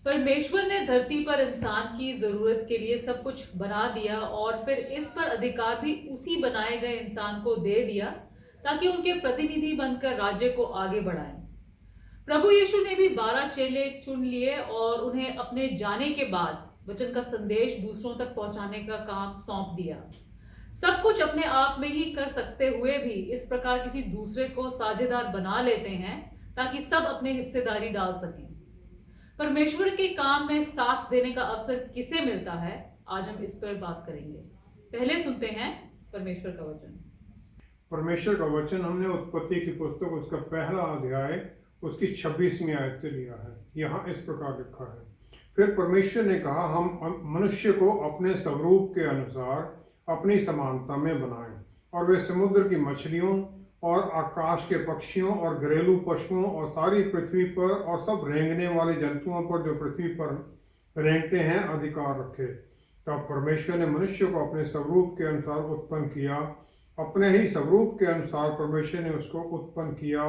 परमेश्वर ने धरती पर इंसान की जरूरत के लिए सब कुछ बना दिया और फिर इस पर अधिकार भी उसी बनाए गए इंसान को दे दिया ताकि उनके प्रतिनिधि बनकर राज्य को आगे बढ़ाएं। प्रभु यीशु ने भी 12 चेले चुन लिए और उन्हें अपने जाने के बाद वचन का संदेश दूसरों तक पहुंचाने का काम सौंप दिया। सब कुछ अपने आप में ही कर सकते हुए भी इस प्रकार किसी दूसरे को साझेदार बना लेते हैं ताकि सब अपने हिस्सेदारी डाल सकें। परमेश्वर के काम में साथ देने का अवसर किसे मिलता है, आज हम इस पर बात करेंगे। पहले सुनते हैं परमेश्वर का वचन। परमेश्वर का वचन हमने उत्पत्ति की पुस्तक उसका पहला अध्याय उसकी 26वीं आयत से लिया है। यहाँ इस प्रकार लिखा है, फिर परमेश्वर ने कहा, हम मनुष्य को अपने स्वरूप के अनुसार अपनी समानता में बनाएं और वे समुद्र की मछलियों और आकाश के पक्षियों और घरेलू पशुओं और सारी पृथ्वी पर और सब रेंगने वाले जंतुओं पर जो पृथ्वी पर रेंगते हैं अधिकार रखे। तब परमेश्वर ने मनुष्य को अपने स्वरूप के अनुसार उत्पन्न किया, अपने ही स्वरूप के अनुसार परमेश्वर ने उसको उत्पन्न किया,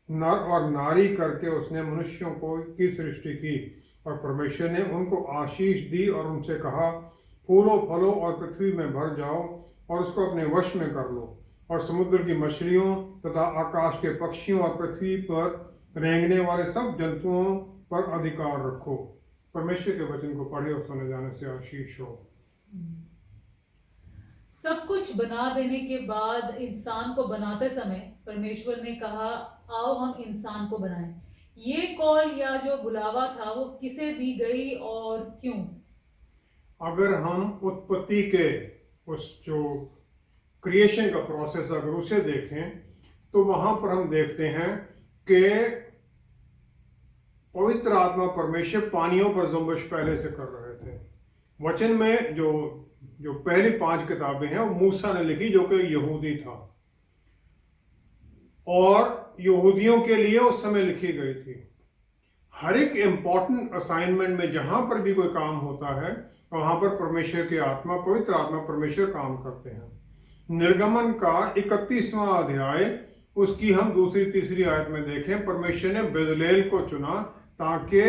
नर और नारी करके उसने मनुष्यों को की सृष्टि की। और परमेश्वर ने उनको आशीष दी और उनसे कहा, फूलो फलो और पृथ्वी में भर जाओ और उसको अपने वश में कर लो और समुद्र की मछलियों तथा आकाश के पक्षियों और पृथ्वी पर रेंगने वाले सब जंतुओं पर अधिकार रखो। परमेश्वर के वचन को पढ़े और सुने जाने से आशीष हो। सब कुछ बना देने के बाद इंसान को बनाते समय परमेश्वर ने कहा, आओ हम इंसान को बनाएं। ये कॉल या जो बुलावा था वो किसे दी गई और क्यों? अगर हम उत्पत्ति के उस जो क्रिएशन का प्रोसेस अगर उसे देखें तो वहां पर हम देखते हैं कि पवित्र आत्मा परमेश्वर पानियों पर जुम्बिश पहले से कर रहे थे। वचन में जो जो पहली 5 किताबें हैं वो मूसा ने लिखी, जो कि यहूदी था और यहूदियों के लिए उस समय लिखी गई थी। हर एक इंपॉर्टेंट असाइनमेंट में जहां पर भी कोई काम होता है वहां पर परमेश्वर की आत्मा, पवित्र आत्मा परमेश्वर काम करते हैं। निर्गमन का 31वां अध्याय उसकी हम दूसरी तीसरी आयत में देखें, परमेश्वर ने बेजलेल को चुना ताकि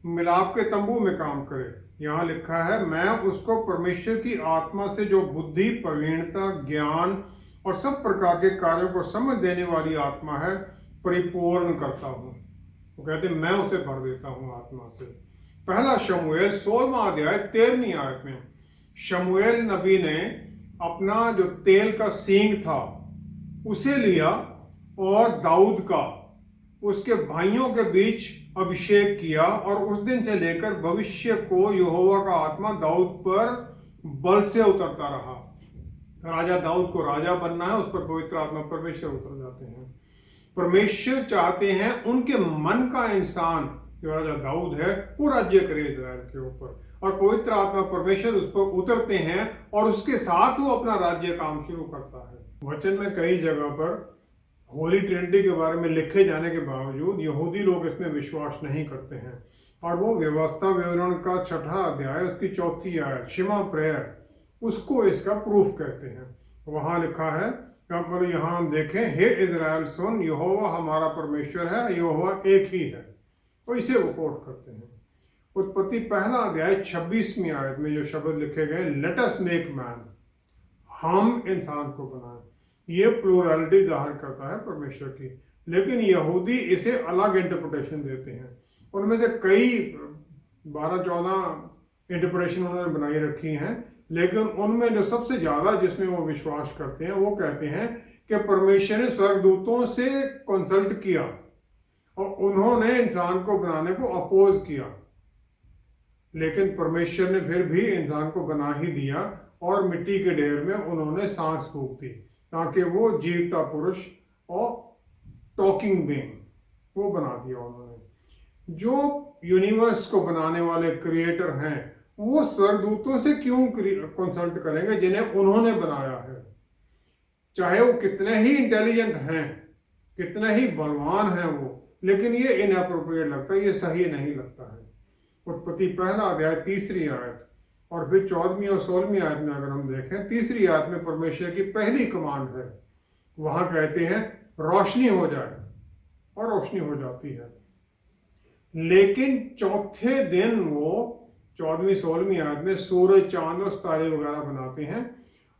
मिलाप के तंबू में काम करे। यहाँ लिखा है, मैं उसको परमेश्वर की आत्मा से जो बुद्धि, प्रवीणता, ज्ञान और सब प्रकार के कार्यों को समझ देने वाली आत्मा है परिपूर्ण करता हूँ। वो कहते मैं उसे भर देता हूँ आत्मा से। पहला शमूएल 16वां अध्याय 13वीं आयत में शमूएल नबी ने अपना जो तेल का सींग था उसे लिया और दाऊद का उसके भाइयों के बीच अभिषेक किया और उस दिन से लेकर भविष्य को यहोवा का आत्मा दाऊद पर बल से उतरता रहा। राजा दाऊद को राजा बनना है, उस पर पवित्र आत्मा परमेश्वर उतर जाते हैं। परमेश्वर चाहते हैं उनके मन का इंसान जो राजा दाऊद है वो राज्य करे इज़राइल के ऊपर, और पवित्र आत्मा परमेश्वर उस पर उतरते हैं और उसके साथ वो अपना राज्य काम शुरू करता है। वचन में कई जगह पर होली ट्रिनिटी के बारे में लिखे जाने के बावजूद यहूदी लोग इसमें विश्वास नहीं करते हैं, और वो व्यवस्था विवरण का 6ठा अध्याय उसकी 4थी आयत शिमा प्रेयर उसको इसका प्रूफ कहते हैं। वहां लिखा है, यहाँ हम देखें, हे इज़राइल सुन, यहोवा हमारा परमेश्वर है, यहोवा एक ही है। तो इसे वो कोट करते हैं। उत्पत्ति पहला अध्याय 26वीं आयत में जो शब्द लिखे गए, लेट अस मेक मैन, हम इंसान को बनाएं, ये प्लूरलिटी जाहिर करता है परमेश्वर की। लेकिन यहूदी इसे अलग इंटरप्रिटेशन देते हैं। उनमें से कई 12-14 इंटरप्रिटेशन उन्होंने बनाई रखी हैं, लेकिन उनमें जो सबसे ज्यादा जिसमें वो विश्वास करते हैं वो कहते हैं कि परमेश्वर ने स्वर्गदूतों से कंसल्ट किया और उन्होंने इंसान को बनाने को अपोज किया, लेकिन परमेश्वर ने फिर भी इंसान को बना ही दिया और मिट्टी के ढेर में उन्होंने सांस फूंक दी ताकि वो जीवता पुरुष और टॉकिंग बीइंग वो बना दिया उन्होंने। जो यूनिवर्स को बनाने वाले क्रिएटर हैं वो स्वर्गदूतों से क्यों कंसल्ट करेंगे जिन्हें उन्होंने बनाया है? चाहे वो कितने ही इंटेलिजेंट हैं, कितने ही बलवान हैं वो, लेकिन ये इनअप्रोप्रिएट लगता है, ये सही नहीं लगता है। उत्पत्ति पहला अध्याय 3री आयत और फिर 14वीं और 16वीं आयत में अगर हम देखें, 3री आयत में परमेश्वर की पहली कमांड है। वहां कहते हैं रोशनी हो जाए और रोशनी हो जाती है। लेकिन चौथे दिन वो 14वीं 16वीं आयत में सूरज, चांद और तारे वगैरह बनाते हैं,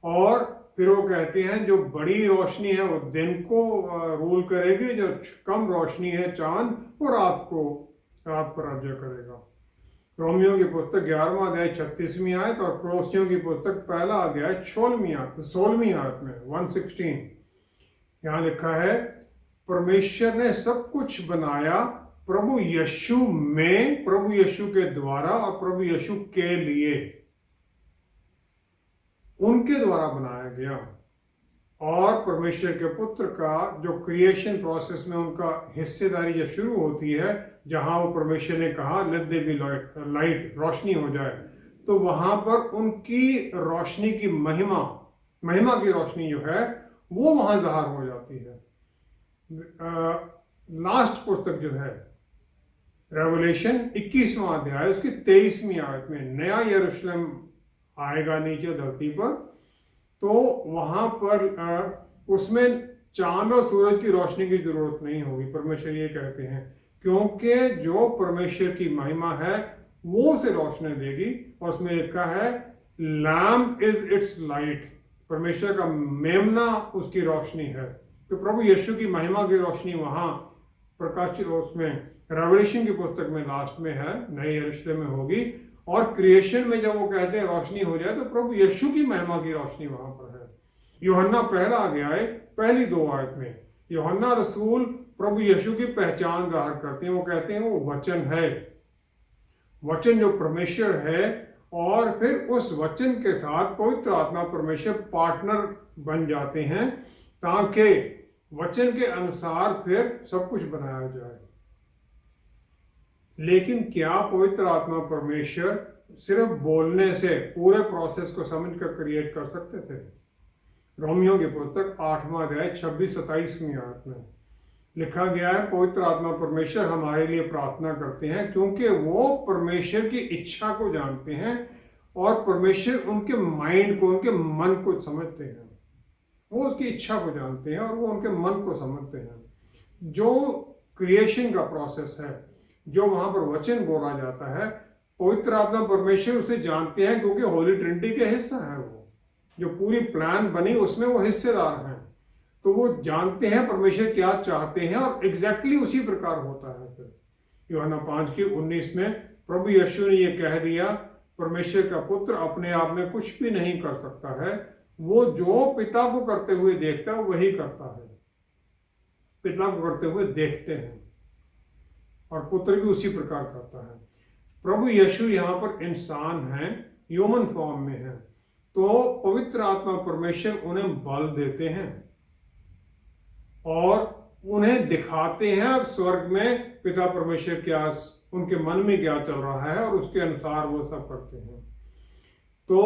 और फिर वो कहते हैं जो बड़ी रोशनी है वो दिन को रूल करेगी, जो कम रोशनी है चांद वो रात पर राज्य करेगा। रोमियो की पुस्तक 11वां अध्याय 36वीं आयत और क्रोसियों की पुस्तक पहला अध्याय 16वीं आयत में 116 यहाँ लिखा है, परमेश्वर ने सब कुछ बनाया प्रभु यीशु में, प्रभु यीशु के द्वारा और प्रभु यीशु के लिए, उनके द्वारा बनाया गया। और परमेश्वर के पुत्र का जो क्रिएशन प्रोसेस में उनका हिस्सेदारी जब शुरू होती है, जहां वो परमेश्वर ने कहा लेट देयर बी लाइट, रोशनी हो जाए, तो वहां पर उनकी रोशनी की महिमा की रोशनी जो है वो वहां ज़ाहिर हो जाती है। लास्ट पुस्तक जो है रेवलेशन 21वां अध्याय उसकी 23वीं आयत में, नया यरूशलेम आएगा नीचे धरती पर, तो वहां पर उसमें चांद और सूरज की रोशनी की जरूरत नहीं होगी। परमेश्वर ये कहते हैं क्योंकि जो परमेश्वर की महिमा है वो उसे रोशनी देगी, और उसमें लिखा है लैम्प इज इट्स लाइट, परमेश्वर का मेमना उसकी रोशनी है। तो प्रभु यीशु की महिमा की रोशनी वहां प्रकाश उसमें रेवलेशन की पुस्तक में लास्ट में है, नए यरूशलेम में होगी। और क्रिएशन में जब वो कहते हैं रोशनी हो जाए, तो प्रभु यीशु की महिमा की रोशनी वहां पर है। यूहन्ना पहला अध्याय पहली 2 आयत में यूहन्ना रसूल प्रभु यीशु की पहचान जाहिर करते हैं। वो कहते हैं वो वचन है, वचन जो परमेश्वर है, और फिर उस वचन के साथ पवित्र आत्मा परमेश्वर पार्टनर बन जाते हैं ताकि वचन के अनुसार फिर सब कुछ बनाया जाए। लेकिन क्या पवित्र आत्मा परमेश्वर सिर्फ बोलने से पूरे प्रोसेस को समझकर क्रिएट कर सकते थे? रोमियो की पुस्तक 8वां अध्याय 26-27वीं आयत में लिखा गया है, पवित्र आत्मा परमेश्वर हमारे लिए प्रार्थना करते हैं क्योंकि वो परमेश्वर की इच्छा को जानते हैं और परमेश्वर उनके माइंड को, उनके मन को समझते हैं। वो उसकी इच्छा को जानते हैं और वो उनके मन को समझते हैं। जो क्रिएशन का प्रोसेस है, जो वहां पर वचन बोला जाता है, पवित्र आत्मा परमेश्वर उसे जानते हैं क्योंकि होली ट्रिनिटी के हिस्सा है। वो जो पूरी प्लान बनी उसमें वो हिस्सेदार हैं, तो वो जानते हैं परमेश्वर क्या चाहते हैं और एग्जैक्टली उसी प्रकार होता है। फिर यूहन्ना 5:19 में प्रभु यीशु ने ये कह दिया, परमेश्वर का पुत्र अपने आप में कुछ भी नहीं कर सकता है, वो जो पिता को करते हुए देखता है वही करता है। पिता को करते हुए देखते हैं और पुत्र भी उसी प्रकार करता है। प्रभु यीशु यहाँ पर इंसान है, ह्यूमन फॉर्म में है, तो पवित्र आत्मा परमेश्वर उन्हें बल देते हैं और उन्हें दिखाते हैं स्वर्ग में पिता परमेश्वर क्या, उनके मन में क्या चल रहा है, और उसके अनुसार वो सब करते हैं। तो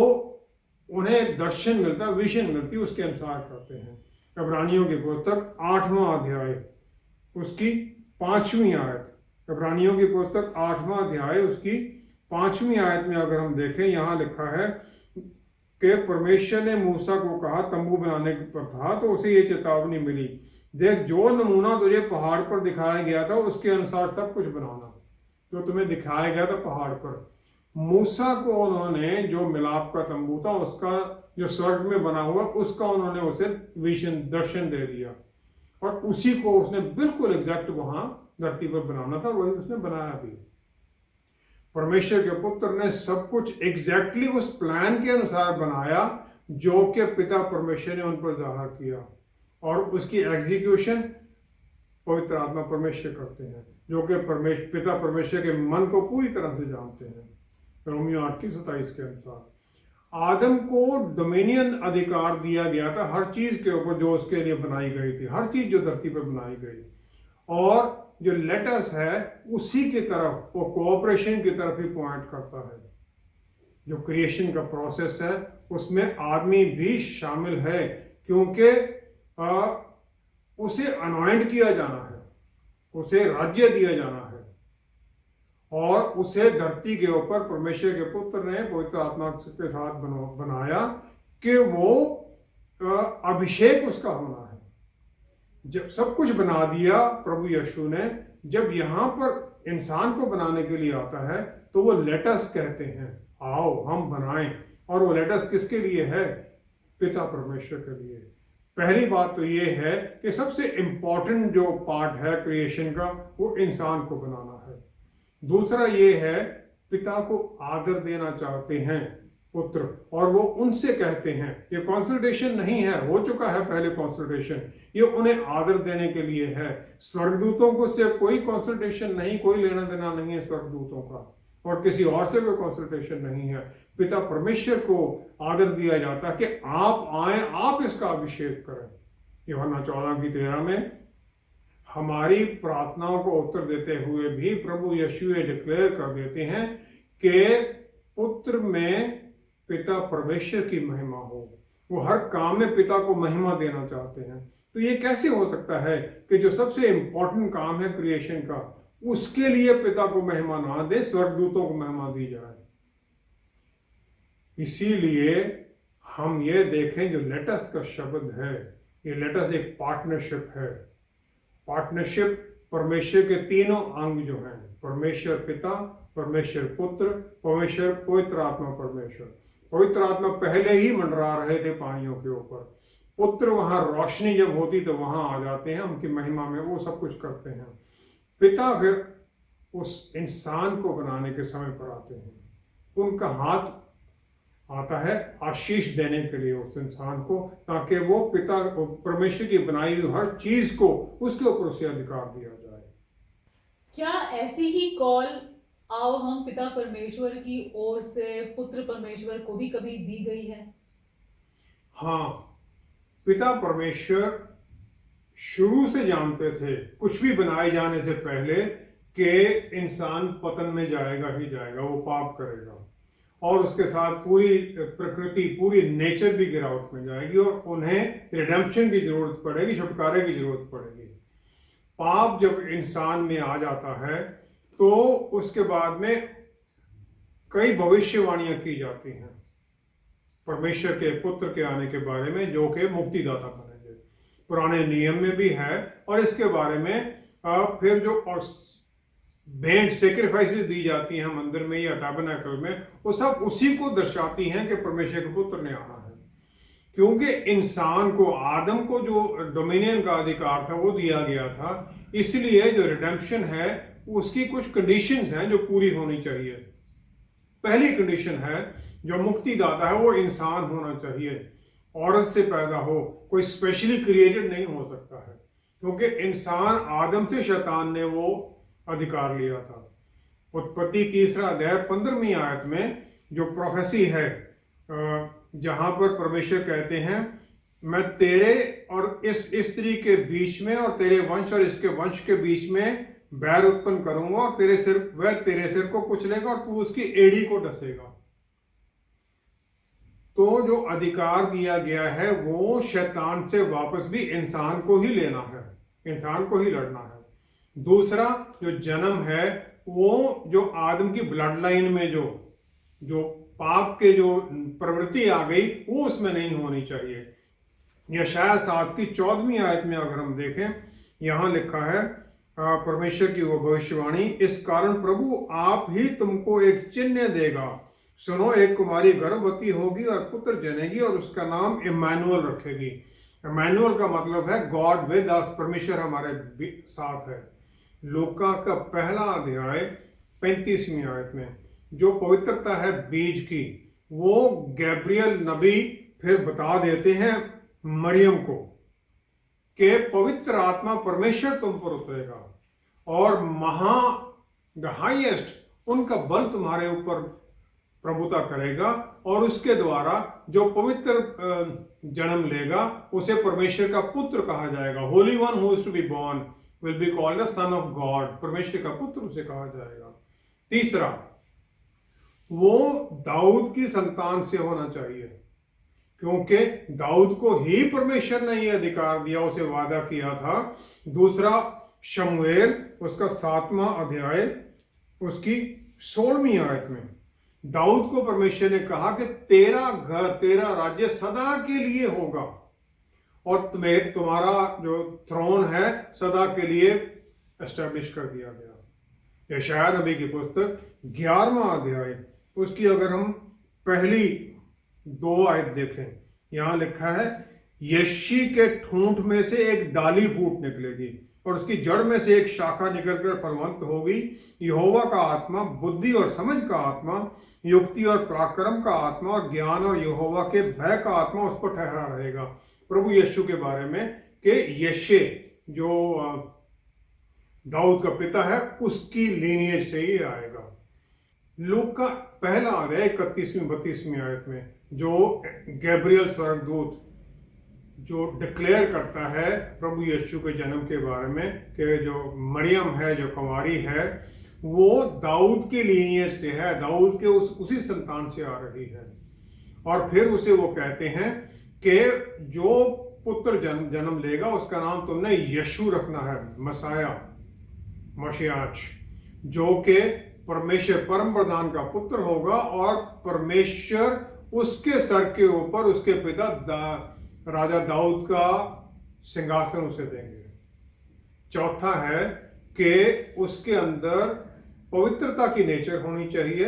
उन्हें एक दर्शन मिलता है, विजन मिलती है, उसके अनुसार करते हैं। इब्रानियों की पुस्तक 8वां अध्याय उसकी 5वीं आयत, इब्रानियों की पुस्तक 8वां अध्याय उसकी 5वीं आयत में अगर हम देखें, यहाँ लिखा है कि परमेश्वर ने मूसा को कहा, तंबू बनाने पर था तो उसे ये चेतावनी मिली, देख जो नमूना तुझे पहाड़ पर दिखाया गया था उसके अनुसार सब कुछ बनाना। जो तुम्हें दिखाया गया था पहाड़ पर, मूसा को उन्होंने जो मिलाप का तंबू था उसका जो स्वर्ग में बना हुआ उसका उन्होंने उसे विजन, दर्शन दे दिया, और उसी को उसने बिल्कुल एग्जैक्ट वहां धरती पर बनाना था, वही उसने बनाया भी। परमेश्वर के पुत्र ने सब कुछ एग्जैक्टली उस प्लान के अनुसार बनाया जो कि पिता परमेश्वर ने उन पर जाहिर किया, और उसकी एग्जीक्यूशन पवित्र आत्मा परमेश्वर करते हैं जो कि पिता परमेश्वर के मन को पूरी तरह से जानते हैं। रोमियो 8:27 के अनुसार आदम को डोमिनियन अधिकार दिया गया था हर चीज के ऊपर जो उसके लिए बनाई गई थी, हर चीज जो धरती पर बनाई गई, और जो लेटस है उसी की तरफ, वो कोऑपरेशन की तरफ ही पॉइंट करता है। जो क्रिएशन का प्रोसेस है उसमें आदमी भी शामिल है क्योंकि उसे अनॉइंट किया जाना है, उसे राज्य दिया जाना है, और उसे धरती के ऊपर परमेश्वर के पुत्र ने पवित्र आत्मा के साथ बनाया कि वो अभिषेक उसका होना है। जब सब कुछ बना दिया प्रभु यीशु ने, जब यहाँ पर इंसान को बनाने के लिए आता है तो वो लेटस कहते हैं, आओ हम बनाएं। और वो लेटस किसके लिए है? पिता परमेश्वर के लिए। पहली बात तो ये है कि सबसे इंपॉर्टेंट जो पार्ट है क्रिएशन का वो इंसान को बनाना है। दूसरा ये है, पिता को आदर देना चाहते हैं पुत्र, और वो उनसे कहते हैं, ये कंसल्टेशन नहीं है, हो चुका है पहले कंसल्टेशन, ये उन्हें आदर देने के लिए है। स्वर्गदूतों को से कोई कंसल्टेशन नहीं, कोई लेना देना नहीं है स्वर्गदूतों का, और किसी और से कोई कंसल्टेशन नहीं है। पिता परमेश्वर को आदर दिया जाता है कि आप आए, आप इसका अभिषेक करें। यूहन्ना 14:13 में हमारी प्रार्थनाओं को उत्तर देते हुए भी प्रभु यीशु ये डिक्लेयर कर देते हैं कि पुत्र में पिता परमेश्वर की महिमा हो। वो हर काम में पिता को महिमा देना चाहते हैं। तो ये कैसे हो सकता है कि जो सबसे इंपॉर्टेंट काम है क्रिएशन का, उसके लिए पिता को महिमा ना दे, स्वर्गदूतों को महिमा दी जाए? इसीलिए हम ये देखें, जो लेटस का शब्द है, ये लेटस एक पार्टनरशिप है। पार्टनरशिप परमेश्वर के तीनों अंग जो हैं, परमेश्वर पिता, परमेश्वर पुत्र, परमेश्वर पवित्र आत्मा परमेश्वर। पवित्र आत्मा पहले ही मंडरा रहे थे पानियों के ऊपर, पुत्र वहां रोशनी जब होती तो वहां आ जाते हैं, उनकी महिमा में वो सब कुछ करते हैं। पिता फिर उस इंसान को बनाने के समय पर आते हैं, उनका हाथ आता है आशीष देने के लिए उस इंसान को, ताकि वो पिता परमेश्वर की बनाई हुई हर चीज को उसके ऊपर उसे अधिकार दिया जाए। क्या ऐसी ही कॉल आओ हम पिता परमेश्वर की ओर से पुत्र परमेश्वर को भी कभी दी गई है? हाँ, पिता परमेश्वर शुरू से जानते थे, कुछ भी बनाए जाने से पहले, कि इंसान पतन में जाएगा ही जाएगा, वो पाप करेगा, और उसके साथ पूरी प्रकृति, पूरी नेचर भी गिरावट में जाएगी, और उन्हें रिडेम्पशन की जरूरत पड़ेगी, छुटकारे की जरूरत पड़ेगी। पाप जब इंसान में आ जाता है तो उसके बाद में कई भविष्यवाणियां की जाती हैं परमेश्वर के पुत्र के आने के बारे में, जो कि मुक्तिदाता बनेंगे। पुराने नियम में भी है, और इसके बारे में फिर जो भेंट सेक्रीफाइसेस दी जाती हैं मंदिर में या टैबरनेकल में, वो सब उसी को दर्शाती हैं कि परमेश्वर के पुत्र ने आना है। क्योंकि इंसान को, आदम को जो डोमिनियन का अधिकार था वो दिया गया था, इसलिए जो रिडेम्पशन है उसकी कुछ कंडीशंस हैं जो पूरी होनी चाहिए। पहली कंडीशन है, जो मुक्तिदाता है वो इंसान होना चाहिए, औरत से पैदा हो, कोई स्पेशली क्रिएटेड नहीं हो सकता है, क्योंकि इंसान आदम से शैतान ने वो अधिकार लिया था। उत्पत्ति 3:15 आयत में जो प्रोफेसी है, जहां पर परमेश्वर कहते हैं, मैं तेरे और इस स्त्री के बीच में और तेरे वंश और इसके वंश के बीच में बैर उत्पन्न करूंगा, और वह तेरे सिर को कुचलेगा और तू उसकी एड़ी को डसेगा। तो जो अधिकार दिया गया है वो शैतान से वापस भी इंसान को ही लेना है, इंसान को ही लड़ना है। दूसरा जो जन्म है, वो जो आदम की ब्लड लाइन में जो पाप के जो प्रवृत्ति आ गई, वो उसमें नहीं होनी चाहिए। यशायाह 7:14 आयत में अगर हम देखें, यहां लिखा है परमेश्वर की वो भविष्यवाणी, इस कारण प्रभु आप ही तुमको एक चिन्ह देगा, सुनो, एक कुमारी गर्भवती होगी और पुत्र जनेगी और उसका नाम इम्मानुएल रखेगी। इम्मानुएल का मतलब है गॉड विद अस, परमेश्वर हमारे साथ है। लूका का पहला अध्याय 35वीं आयत में जो पवित्रता है बीज की, वो गैब्रियल नबी फिर बता देते हैं मरियम को कि पवित्र आत्मा परमेश्वर तुम पर उतरेगा और द हाईएस्ट उनका बल तुम्हारे ऊपर प्रभुता करेगा, और उसके द्वारा जो पवित्र जन्म लेगा उसे परमेश्वर का पुत्र कहा जाएगा। Holy one who is to be born will be called the son of God, परमेश्वर का पुत्र उसे कहा जाएगा। तीसरा, वो दाऊद की संतान से होना चाहिए, क्योंकि दाऊद को ही परमेश्वर ने यह अधिकार दिया, उसे वादा किया था। दूसरा शमूएल उसका 7वां अध्याय उसकी 16वीं आयत में दाऊद को परमेश्वर ने कहा कि तेरा घर, तेरा राज्य सदा के लिए होगा, और तुम्हारा जो थ्रोन है सदा के लिए एस्टैब्लिश कर दिया गया। यशायाह नबी की पुस्तक 11वां अध्याय, उसकी अगर हम पहली 2 आयत देखें, यहाँ लिखा है, यिशै के ठूंठ में से एक डाली फूट निकलेगी और उसकी जड़ में से एक शाखा निकलकर फलवंत होगी। यहोवा का आत्मा, बुद्धि और समझ का आत्मा, युक्ति और पराक्रम का आत्मा और ज्ञान और यहोवा के भय का आत्मा उस पर ठहरा रहेगा। प्रभु यीशु के बारे में कि यिशै जो दाऊद का पिता है, उसकी लीनिएज से ही आएगा। लूक का पहला अध्याय 31वीं-32वीं आयत में जो गैब्रियल स्वर्गदूत जो डिक्लेयर करता है प्रभु यीशु के जन्म के बारे में कि जो मरियम है, जो कुंवारी है, वो दाऊद के लीनिएज से है, दाऊद के उसी संतान से आ रही है। और फिर उसे वो कहते हैं कि जो पुत्र जन्म लेगा उसका नाम तुमने यीशु रखना है, मसाया, मशियाच, जो कि परमेश्वर परम प्रधान का पुत्र होगा और परमेश्वर उसके सर के ऊपर उसके पिता राजा दाऊद का सिंहासन उसे देंगे। चौथा है कि उसके अंदर पवित्रता की नेचर होनी चाहिए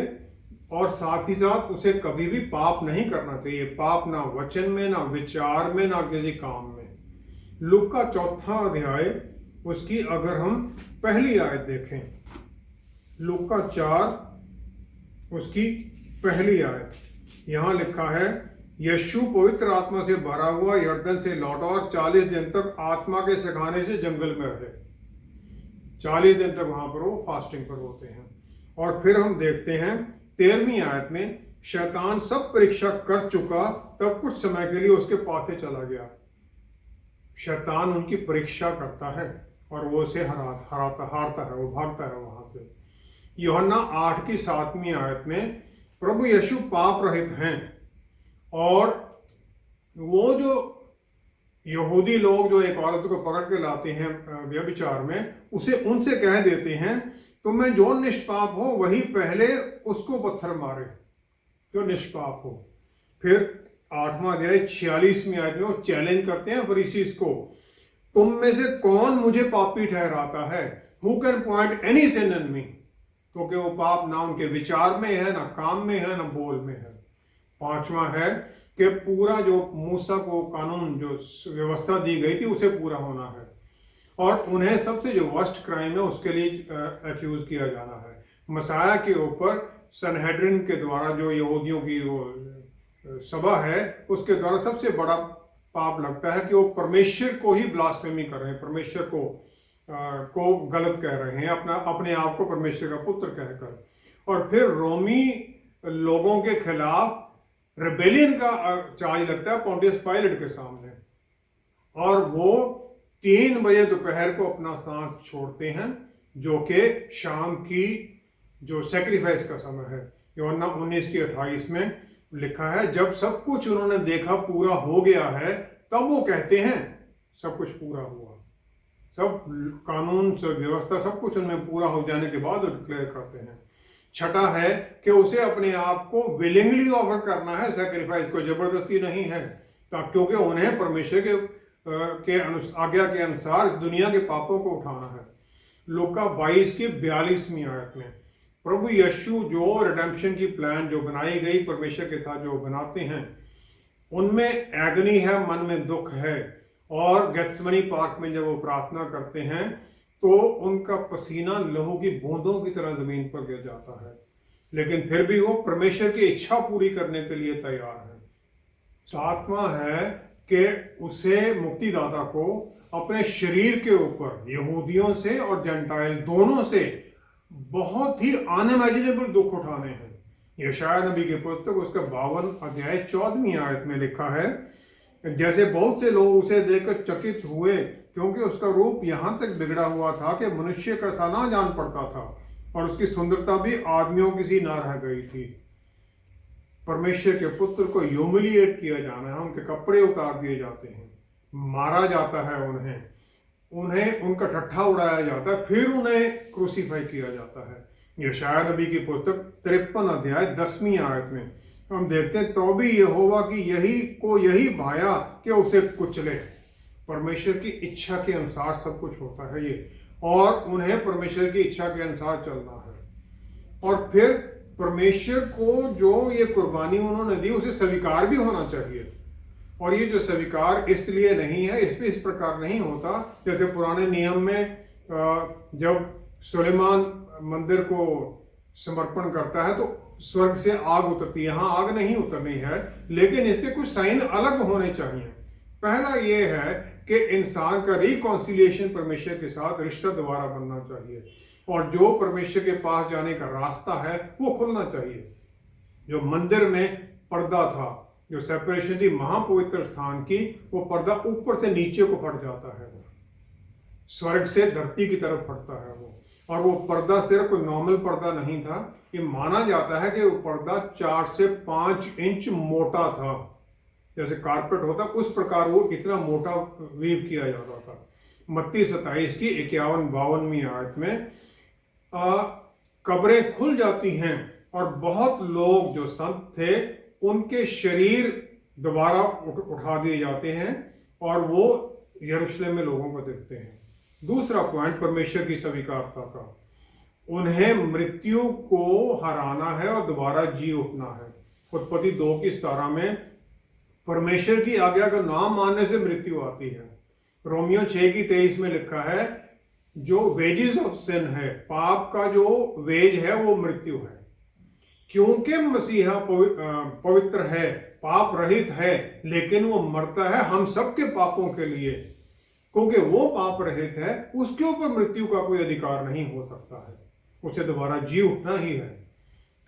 और साथ ही साथ उसे कभी भी पाप नहीं करना चाहिए, पाप ना वचन में, ना विचार में, ना किसी काम में। लूक का 4वां अध्याय, उसकी अगर हम पहली आयत देखें, लूक का 4 उसकी पहली आयत, यहाँ लिखा है, यीशु पवित्र आत्मा से भरा हुआ यरदन से लौटा और 40 दिन तक आत्मा के सिखाने से जंगल में रहे। 40 दिन तक वहां पर वो फास्टिंग पर होते हैं। और फिर हम देखते हैं 13वीं आयत में, शैतान सब परीक्षा कर चुका तब कुछ समय के लिए उसके पास से चला गया। शैतान उनकी परीक्षा करता है और वो उसे हारता है, वो भागता है वहां से। यूहन्ना 8 की 7वीं आयत में प्रभु यीशु पाप रहित हैं और वो जो यहूदी लोग जो एक औरत को पकड़ के लाते हैं व्यभिचार में, उसे उनसे कह देते हैं, तुम्हें जो निष्पाप हो वही पहले उसको पत्थर मारे जो निष्पाप हो। फिर 8वां अध्याय 46वीं आयत में वो चैलेंज करते हैं फरीसीस को, तुम में से कौन मुझे पापी ठहराता है? हु कैन पॉइंट एनी सिन इन मी? क्योंकि वो पाप ना उनके विचार में है, ना काम में है, ना बोल में है। 5वां है कि पूरा जो मूसा को कानून जो व्यवस्था दी गई थी उसे पूरा होना है और उन्हें सबसे जो वर्स्ट क्राइम है उसके लिए एक्यूज किया जाना है। मसाया के ऊपर सनहेड्रिन के द्वारा जो यहूदियों की वो सभा है उसके द्वारा सबसे बड़ा पाप लगता है कि वो परमेश्वर को ही ब्लास्फेमी कर रहे हैं, परमेश्वर को गलत कह रहे हैं, अपने आप को परमेश्वर का पुत्र कहकर। और फिर रोमी लोगों के खिलाफ रेबेलियन का चार्ज लगता है पोंटियस पायलट के सामने और वो 3 बजे दोपहर को अपना सांस छोड़ते हैं, जो कि शाम की जो सेक्रीफाइस का समय है। यूहन्ना 19 की 28 में लिखा है, जब सब कुछ उन्होंने देखा पूरा हो गया है तब वो कहते हैं सब कुछ पूरा हुआ। सब कानून, सब व्यवस्था, सब कुछ उनमें पूरा हो जाने के बाद वो डिक्लेयर करते हैं। छठा है कि उसे अपने आप को विलिंगली ऑफर करना है, सैक्रिफाइस को जबरदस्ती नहीं है, क्योंकि उन्हें परमेश्वर के आज्ञा के अनुसार इस दुनिया के पापों को उठाना है। लूका 22 की 42वीं आयत में प्रभु यीशु जो रिडेम्पशन की प्लान जो बनाई गई परमेश्वर के साथ जो बनाते हैं, उनमें एगनी है, मन में दुख है। और गेत्सेमनी पार्क में जब वो प्रार्थना करते हैं तो उनका पसीना लहू की बूंदों की तरह जमीन पर गिर जाता है, लेकिन फिर भी वो परमेश्वर की इच्छा पूरी करने के लिए तैयार है। 7वां है कि उसे मुक्तिदाता को अपने शरीर के ऊपर यहूदियों से और जेंटाइल दोनों से बहुत ही अनइमेजिनेबल दुख उठाने हैं। यशायाह नबी की पुस्तक उसका 52 अध्याय 14वीं आयत में लिखा है, जैसे बहुत से लोग उसे देखकर चकित हुए क्योंकि उसका रूप यहाँ तक बिगड़ा हुआ था कि मनुष्य का सा ना जान पड़ता था और उसकी सुंदरता भी आदमियों की सी ना रह गई थी। परमेश्वर के पुत्र को ह्यूमिलिएट किया जाना है, उनके कपड़े उतार दिए जाते हैं, मारा जाता है, उन्हें उनका ठट्ठा उड़ाया जाता है, फिर उन्हें क्रूसीफाई किया जाता है। यशायाह नबी की पुस्तक 53 अध्याय 10वीं आयत में हम देखते हैं, तो भी यहोवा की यही भाया कि उसे कुचले। परमेश्वर की इच्छा के अनुसार सब कुछ होता है ये। और उन्हें परमेश्वर की इच्छा के अनुसार चलना है। और फिर परमेश्वर को जो ये कुर्बानी उन्होंने दी उसे स्वीकार भी होना चाहिए। और ये जो स्वीकार इसलिए नहीं है, इस पे इस प्रकार नहीं होता जैसे पुराने नियम में जब सुलेमान मंदिर को समर्पण करता है तो स्वर्ग से आग उतरती है। यहाँ आग नहीं उतरनी है, लेकिन इसके कुछ साइन अलग होने चाहिए। पहला ये है कि इंसान का रिकॉन्सिलिएशन परमेश्वर के साथ रिश्ता दोबारा बनना चाहिए, और जो परमेश्वर के पास जाने का रास्ता है वो खुलना चाहिए। जो मंदिर में पर्दा था, जो सेपरेशन थी महापवित्र स्थान की, वो पर्दा ऊपर से नीचे को फट जाता है, स्वर्ग से धरती की तरफ फटता है वो। और वो पर्दा सिर्फ कोई नॉर्मल पर्दा नहीं था, ये माना जाता है कि वो पर्दा 4 से 5 इंच मोटा था, जैसे कारपेट होता उस प्रकार वो इतना मोटा वीव किया जाता था। मत्ती 27 की 51-52वीं आयत में कब्रें खुल जाती हैं और बहुत लोग जो संत थे उनके शरीर दोबारा उठा दिए जाते हैं और वो यरूशलेम में लोगों को देखते हैं। दूसरा पॉइंट परमेश्वर की स्वीकारता का, उन्हें मृत्यु को हराना है और दोबारा जी उठना है। उत्पत्ति 2:17 में परमेश्वर की आज्ञा का नाम मानने से मृत्यु आती है। रोमियो 6:23 में लिखा है जो वेजेस ऑफ सिन है, पाप का जो वेज है वो मृत्यु है। क्योंकि मसीहा पवित्र है, पाप रहित है, लेकिन वो मरता है हम सबके पापों के लिए, क्योंकि वो पाप रहित है, उसके ऊपर मृत्यु का कोई अधिकार नहीं हो सकता है, उसे दोबारा जी उठना ही है।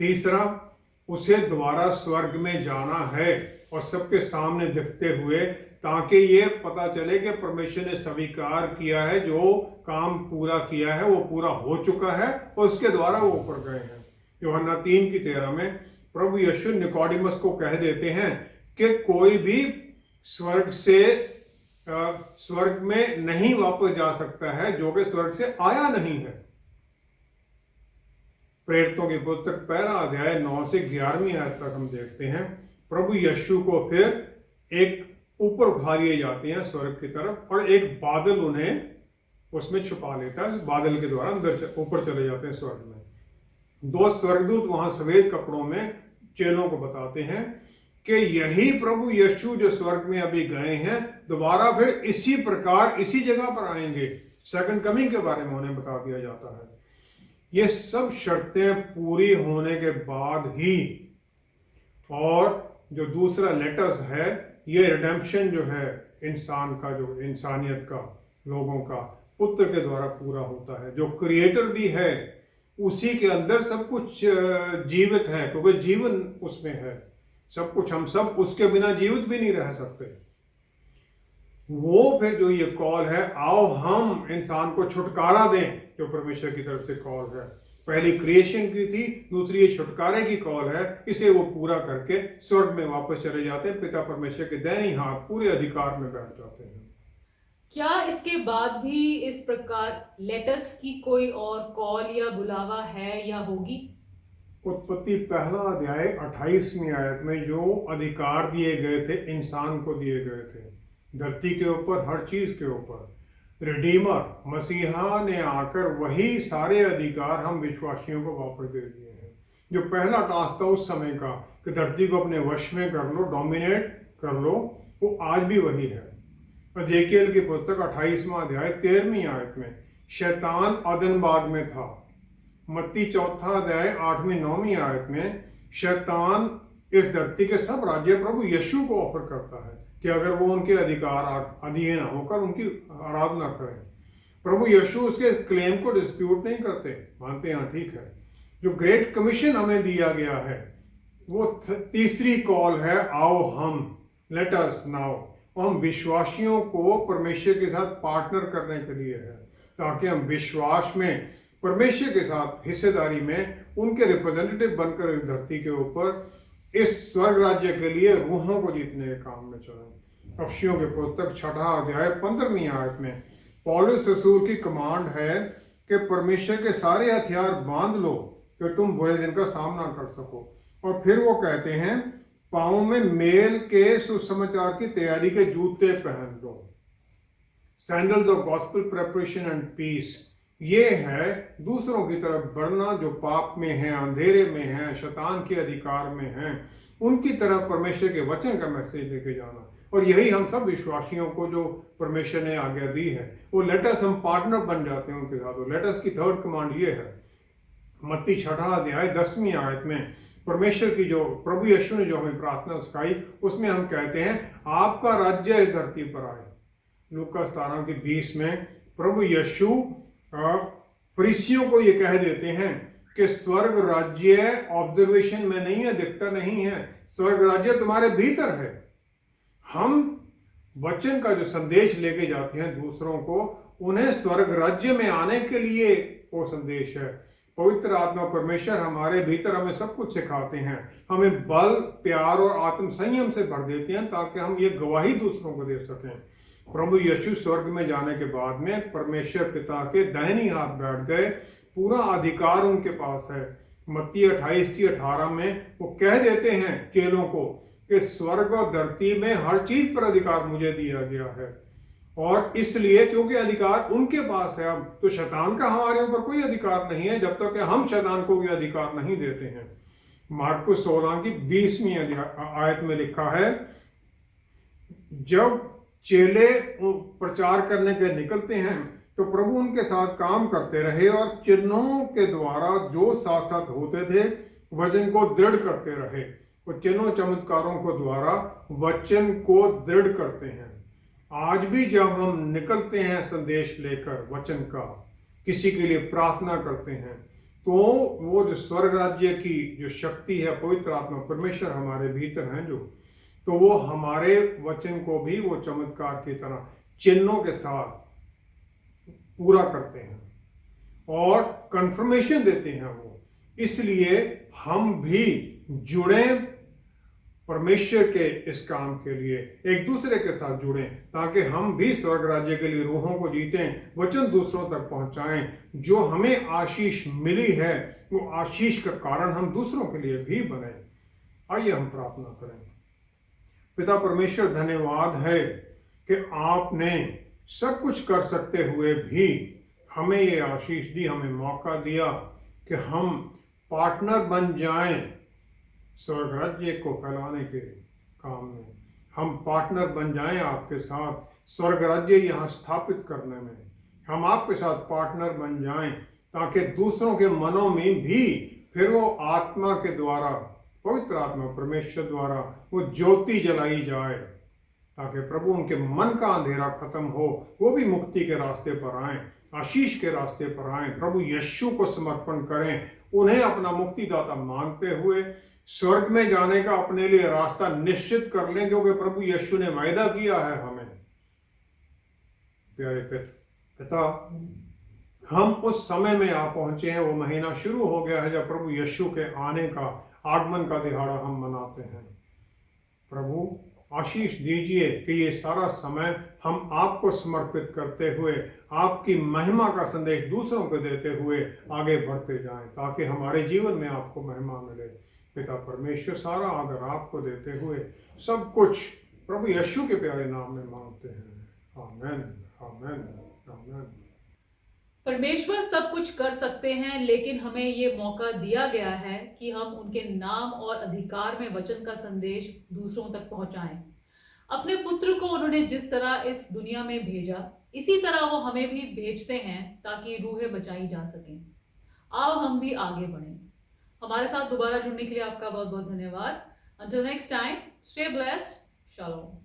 तीसरा, उसे दोबारा स्वर्ग में जाना है और सबके सामने दिखते हुए, ताकि ये पता चले कि परमेश्वर ने स्वीकार किया है, जो काम पूरा किया है वो पूरा हो चुका है और उसके द्वारा वो ऊपर गए हैं। यूहन्ना 3:13 में प्रभु यीशु निकोडिमस को कह देते हैं कि कोई भी स्वर्ग में नहीं वापस जा सकता है जो कि स्वर्ग से आया नहीं है। प्रेरितों की पुस्तक 1 9 से 11वीं आयत तक हम देखते हैं प्रभु यीशु को फिर एक ऊपर उठा लिए जाते हैं स्वर्ग की तरफ, और एक बादल उन्हें उसमें छुपा लेता है। बादल के द्वारा अंदर ऊपर चले जाते हैं स्वर्ग में। 2 स्वर्गदूत वहां सफेद कपड़ों में चेलों को बताते हैं कि यही प्रभु यीशु जो स्वर्ग में अभी गए हैं दोबारा फिर इसी प्रकार इसी जगह पर आएंगे। सेकंड कमिंग के बारे में उन्हें बता दिया जाता है। ये सब शर्तें पूरी होने के बाद ही, और जो दूसरा लेटर्स है, ये रिडेम्पशन जो है इंसान का, जो इंसानियत का, लोगों का पुत्र के द्वारा पूरा होता है। जो क्रिएटर भी है उसी के अंदर सब कुछ जीवित है, क्योंकि जीवन उसमें है सब कुछ। हम सब उसके बिना जीवित भी नहीं रह सकते। वो फिर जो ये कॉल है, आओ हम इंसान को छुटकारा दें, जो परमेश्वर की तरफ से कॉल है। पहली क्रिएशन की थी, दूसरी ये छुटकारे की कॉल है। इसे वो पूरा करके स्वर्ग में वापस चले जाते हैं, पिता परमेश्वर के दाहिनी हाथ पूरे अधिकार में बैठ जाते हैं। क्या इसके बाद भी इस प्रकार लेटर्स की कोई और कॉल या बुलावा है या होगी? उत्पत्ति 1 आयत में जो अधिकार दिए गए थे, इंसान को दिए गए थे, धरती के ऊपर, हर चीज के ऊपर, रिडीमर मसीहा ने आकर वही सारे अधिकार हम विश्वासियों को वापस दे दिए हैं। जो पहला टास्क था उस समय का कि धरती को अपने वश में कर लो, डोमिनेट कर लो, वो आज भी वही है। एजेकियल की पुस्तक 28 आयत में शैतान अदनबाग में था। मत्ती 4 8-9 आयत में शैतान इस धरती के सब राज्य प्रभु यीशु को ऑफर करता है कि अगर वो उनके अधिकार अधीन होकर उनकी आराधना करें। प्रभु यीशु उसके क्लेम को डिस्प्यूट नहीं करते, मानते हैं ठीक है। जो ग्रेट कमीशन हमें दिया गया है वो तीसरी कॉल है, आओ हम, लेट अस नाउ। हम विश्वासियों को परमेश्वर के साथ पार्टनर करने के लिए है, ताकि हम विश्वास में परमेश्वर के साथ हिस्सेदारी में उनके रिप्रेजेंटेटिव बनकर इस धरती के ऊपर इस स्वर्ग राज्य के लिए रूहों को जीतने के काम में चलें। अफसियों के पुस्तक 6 15वीं आयत में पौलुस रसूल की कमांड है कि परमेश्वर के सारे हथियार बांध लो कि तुम बुरे दिन का सामना कर सको। और फिर वो कहते हैं पाँव में मेल के सुसमाचार की तैयारी के जूते पहन लो, sandals of gospel preparation and peace. ये है दूसरों की तरफ बढ़ना, जो पाप में है, अंधेरे में है, शैतान के अधिकार में है, उनकी तरफ परमेश्वर के वचन का मैसेज लेके जाना। और यही हम सब विश्वासियों को जो परमेश्वर ने आज्ञा दी है, वो लेटस, हम पार्टनर बन जाते हैं उनके साथ। लेटस की थर्ड कमांड ये है, मत्ती 6 अध्याय 10वीं आयत में परमेश्वर की जो प्रभु यीशु ने जो हमें प्रार्थना सिखाई, उसमें हम कहते हैं आपका राज्य इस धरती पर आए। लूका 17:20 में प्रभु यीशु फरीसियों को ये कह देते हैं कि स्वर्ग राज्य ऑब्जर्वेशन में नहीं है, दिखता नहीं है, स्वर्ग राज्य तुम्हारे भीतर है। हम वचन का जो संदेश लेके जाते हैं दूसरों को, उन्हें स्वर्ग राज्य में आने के लिए वो संदेश है। पवित्र आत्मा परमेश्वर हमारे भीतर हमें सब कुछ सिखाते हैं, हमें बल, प्यार और आत्म संयम से भर देते हैं ताकि हम ये गवाही दूसरों को दे सकें। प्रभु यीशु स्वर्ग में जाने के बाद में परमेश्वर पिता के दाहिनी हाथ बैठ गए, पूरा अधिकार उनके पास है। मत्ती 28:18 में वो कह देते हैं चेलों को कि स्वर्ग और धरती में हर चीज पर अधिकार मुझे दिया गया है। और इसलिए क्योंकि अधिकार उनके पास है, अब तो शैतान का हमारे ऊपर कोई अधिकार नहीं है जब तक कि हम शैतान को भी अधिकार नहीं देते हैं। मार्कुस 16:20 आयत में लिखा है, जब चेले प्रचार करने के निकलते हैं तो प्रभु उनके साथ काम करते रहे और चिन्हों के द्वारा जो साथ साथ होते थे वचन को दृढ़ करते रहे। वो चिन्हों चमत्कारों को द्वारा वचन को दृढ़ करते हैं। आज भी जब हम निकलते हैं संदेश लेकर वचन का, किसी के लिए प्रार्थना करते हैं, तो वो जो स्वर्ग राज्य की जो शक्ति है, पवित्र आत्मा परमेश्वर हमारे भीतर हैं जो, तो वो हमारे वचन को भी वो चमत्कार की तरह चिन्हों के साथ पूरा करते हैं और कंफर्मेशन देते हैं वो। इसलिए हम भी जुड़े परमेश्वर के इस काम के लिए, एक दूसरे के साथ जुड़ें ताकि हम भी स्वर्ग राज्य के लिए रूहों को जीतें, वचन दूसरों तक पहुंचाएं। जो हमें आशीष मिली है वो आशीष का कारण हम दूसरों के लिए भी बने। आइए हम प्रार्थना करें। पिता परमेश्वर, धन्यवाद है कि आपने सब कुछ कर सकते हुए भी हमें ये आशीष दी, हमें मौका दिया कि हम पार्टनर बन जाएं स्वर्ग राज्य को फैलाने के काम में। हम पार्टनर बन जाएं आपके साथ स्वर्ग राज्य यहाँ स्थापित करने में। हम आपके साथ पार्टनर बन जाएं ताकि दूसरों के मनों में भी फिर वो आत्मा के द्वारा, पवित्र आत्मा परमेश्वर द्वारा वो ज्योति जलाई जाए, ताकि प्रभु उनके मन का अंधेरा खत्म हो, वो भी मुक्ति के रास्ते पर आएं, आशीष के रास्ते पर आएं, प्रभु यीशु को समर्पण करें, उन्हें अपना मुक्तिदाता मानते हुए स्वर्ग में जाने का अपने लिए रास्ता निश्चित कर लें, क्योंकि प्रभु यीशु ने वायदा किया है हमें। प्यारे पिता, हम उस समय में आ पहुंचे हैं, वो महीना शुरू हो गया है जब प्रभु यीशु के आने का, आगमन का दिहाड़ा हम मनाते हैं। प्रभु आशीष दीजिए कि ये सारा समय हम आपको समर्पित करते हुए आपकी महिमा का संदेश दूसरों को देते हुए आगे बढ़ते जाएं, ताकि हमारे जीवन में आपको महिमा मिले। पिता परमेश्वर, सारा आदर आपको देते हुए सब कुछ प्रभु यीशु के प्यारे नाम में मांगते हैं। आमीन, आमीन, आमीन। परमेश्वर सब कुछ कर सकते हैं, लेकिन हमें ये मौका दिया गया है कि हम उनके नाम और अधिकार में वचन का संदेश दूसरों तक पहुंचाएं। अपने पुत्र को उन्होंने जिस तरह इस दुनिया में भेजा, इसी तरह वो हमें भी भेजते हैं ताकि रूहें बचाई जा सकें। आओ हम भी आगे बढ़ें। हमारे साथ दोबारा जुड़ने के लिए आपका बहुत बहुत धन्यवाद। Until next time, stay blessed. Shalom.